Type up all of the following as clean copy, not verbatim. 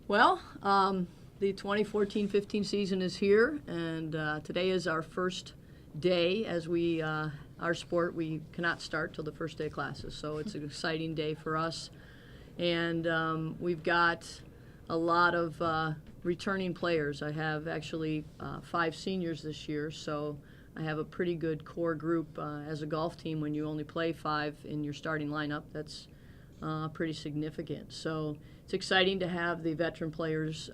Well, the 2014-15 season is here, and today is our first day. As our sport, we cannot start till the first day of classes, so it's an exciting day for us. And we've got a lot of returning players. I have actually 5 seniors this year, so I have a pretty good core group. As a golf team, when you only play 5 in your starting lineup, that's pretty significant. So it's exciting to have the veteran players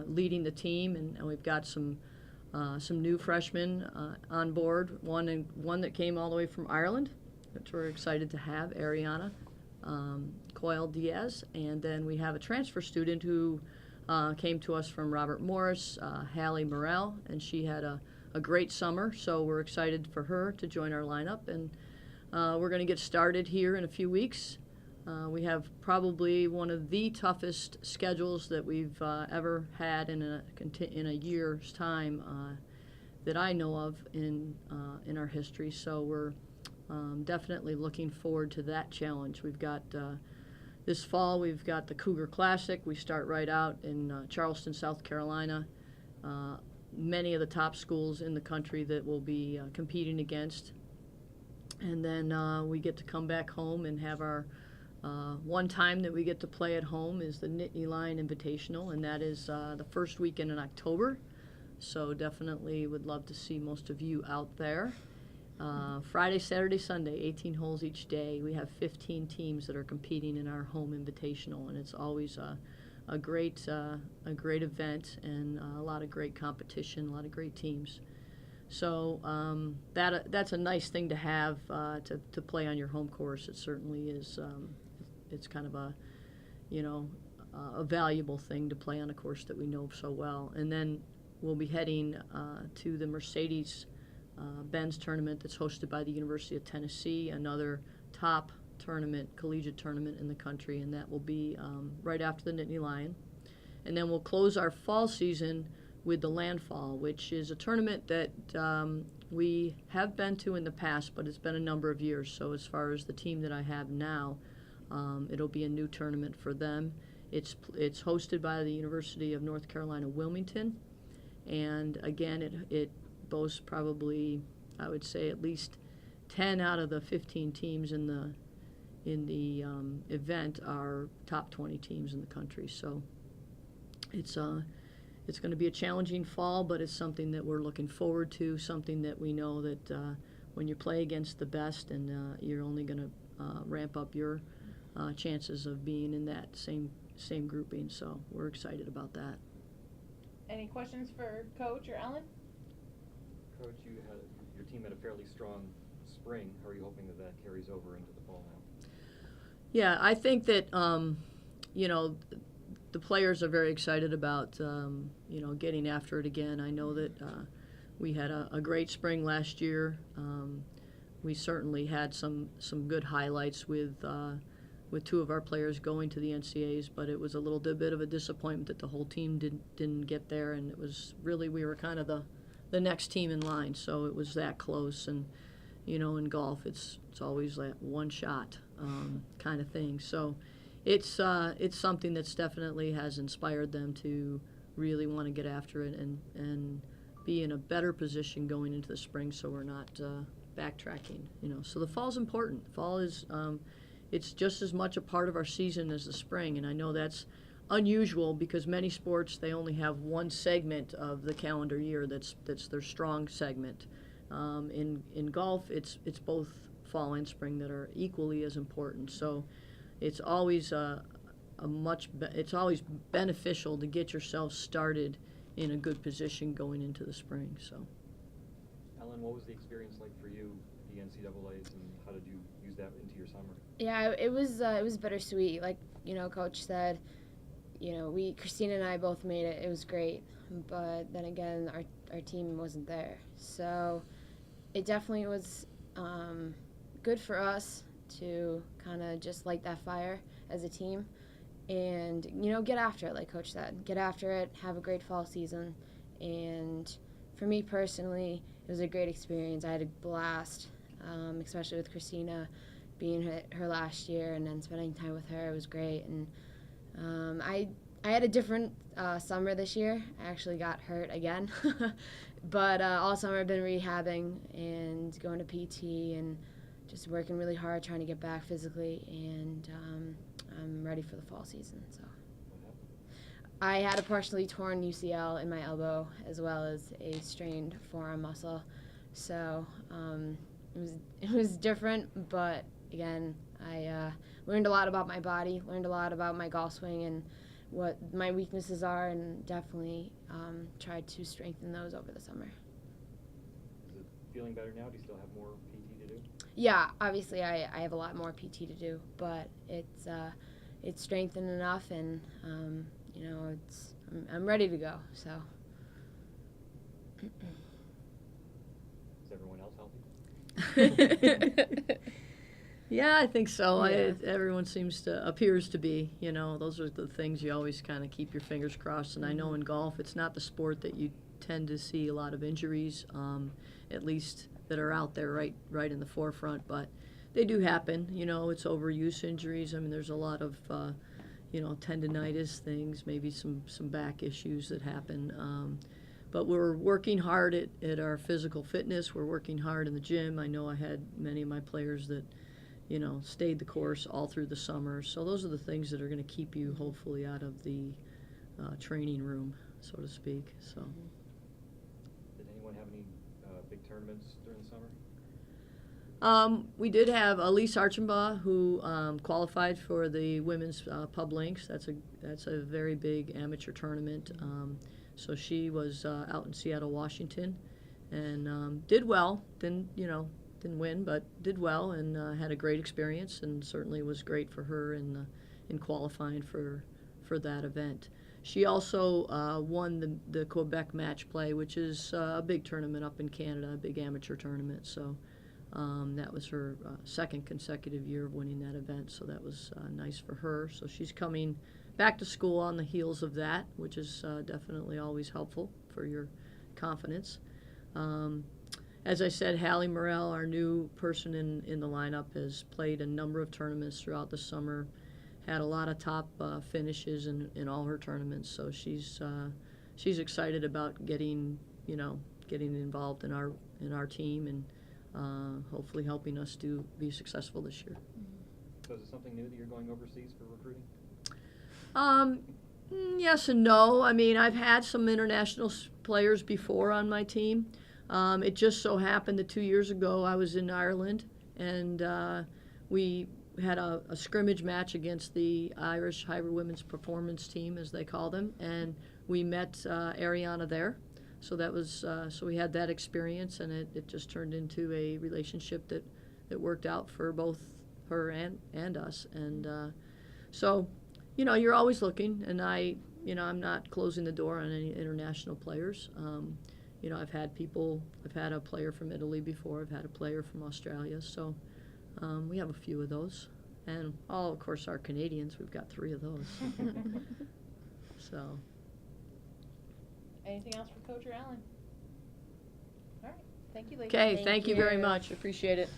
leading the team, and we've got some new freshmen on board. One that came all the way from Ireland, which we're excited to have, Ariana Coyle Diaz, and then we have a transfer student who came to us from Robert Morris, Hallie Morrell, and she had a great summer, so we're excited for her to join our lineup, and we're going to get started here in a few weeks. We have probably one of the toughest schedules that we've ever had in a year's time that I know of in our history. So we're definitely looking forward to that challenge. We've got this fall. We've got the Cougar Classic. We start right out in Charleston, South Carolina. Many of the top schools in the country that we'll be competing against, and then we get to come back home and have our one time that we get to play at home is the Nittany Lion Invitational, and that is the first weekend in October. So definitely would love to see most of you out there. Friday, Saturday, Sunday, 18 holes each day. We have 15 teams that are competing in our home invitational, and it's always a great event and a lot of great competition, a lot of great teams. So that's a nice thing to have to play on your home course. It certainly is. It's kind of a valuable thing to play on a course that we know so well. And then we'll be heading to the Mercedes Benz tournament that's hosted by the University of Tennessee, another top tournament, collegiate tournament in the country, and that will be right after the Nittany Lion. And then we'll close our fall season with the Landfall, which is a tournament that we have been to in the past, but it's been a number of years. So as far as the team that I have now, it'll be a new tournament for them. It's hosted by the University of North Carolina, Wilmington, and again, it boasts probably, I would say, at least 10 out of the 15 teams in the event are top 20 teams in the country. So it's going to be a challenging fall, but it's something that we're looking forward to, something that we know that when you play against the best, and you're only going to ramp up your chances of being in that same grouping. So we're excited about that. Any questions for Coach or Ellen? Coach, your team had a fairly strong spring. How are you hoping that carries over into the fall now? Yeah, I think that the players are very excited about getting after it again. I know that we had a great spring last year. We certainly had some good highlights with 2 of our players going to the NCAAs, but it was a little bit of a disappointment that the whole team didn't get there, and it was really, we were kind of the next team in line, so it was that close. And in golf, it's always that one shot kind of thing. So it's something that's definitely has inspired them to really want to get after it and be in a better position going into the spring, so we're not backtracking. So the fall's important. Fall is it's just as much a part of our season as the spring, and I know that's unusual because many sports, they only have one segment of the calendar year that's their strong segment. In golf, it's both fall and spring that are equally as important. So it's always it's always beneficial to get yourself started in a good position going into the spring. So, Ellen, what was the experience like for you, the NCAAs, and how did you use that into your summer? Yeah, it was bittersweet. Like Coach said, Christina and I both made it. It was great, but then again, our team wasn't there. So it definitely was good for us to kind of just light that fire as a team and, get after it, like Coach said. Get after it, have a great fall season. And for me personally, it was a great experience. I had a blast, especially with Christina being her last year and then spending time with her. It was great. And I I had a different summer this year. I actually got hurt again. But all summer I've been rehabbing and going to PT and just working really hard trying to get back physically. And I'm ready for the fall season. So I had a partially torn UCL in my elbow as well as a strained forearm muscle. So it was different, but again, I learned a lot about my body, learned a lot about my golf swing and what my weaknesses are, and definitely tried to strengthen those over the summer. Is it feeling better now? Do you still have more PT to do? Yeah, obviously I have a lot more PT to do, but it's strengthened enough, and I'm ready to go. So. Is everyone else healthy? Yeah, I think so. Yeah. Everyone appears to be. Those are the things you always kind of keep your fingers crossed. And I know in golf, it's not the sport that you tend to see a lot of injuries, at least that are out there right in the forefront. But they do happen. It's overuse injuries. I mean, there's a lot of tendinitis things, maybe some back issues that happen. But we're working hard at our physical fitness. We're working hard in the gym. I know I had many of my players that stayed the course all through the summer. So those are the things that are going to keep you hopefully out of the training room, so to speak. So. Did anyone have any big tournaments during the summer? We did have Elise Archambault, who qualified for the women's Pub Links. That's a very big amateur tournament. So she was out in Seattle, Washington, and did well. Didn't win, but did well and had a great experience, and certainly was great for her in qualifying for that event. She also won the Quebec Match Play, which is a big tournament up in Canada, a big amateur tournament. So that was her second consecutive year of winning that event, so that was nice for her. So she's coming back to school on the heels of that, which is definitely always helpful for your confidence. As I said, Hallie Morrell, our new person in the lineup, has played a number of tournaments throughout the summer, had a lot of top finishes in all her tournaments. So she's excited about getting involved in our team and hopefully helping us to be successful this year. So is it something new that you're going overseas for recruiting? Yes and no. I mean, I've had some international players before on my team. It just so happened that 2 years ago I was in Ireland, and we had a scrimmage match against the Irish Hybrid Women's Performance Team, as they call them, and we met Ariana there. So that was so we had that experience, and it just turned into a relationship that worked out for both her and us. And so, you're always looking, and I'm not closing the door on any international players. I've had a player from Italy before. I've had a player from Australia. So we have a few of those. And of course, our Canadians, we've got 3 of those. So. Anything else for Coach or Ellen? All right. Thank you, ladies. Okay, thank you very you. much. Appreciate it.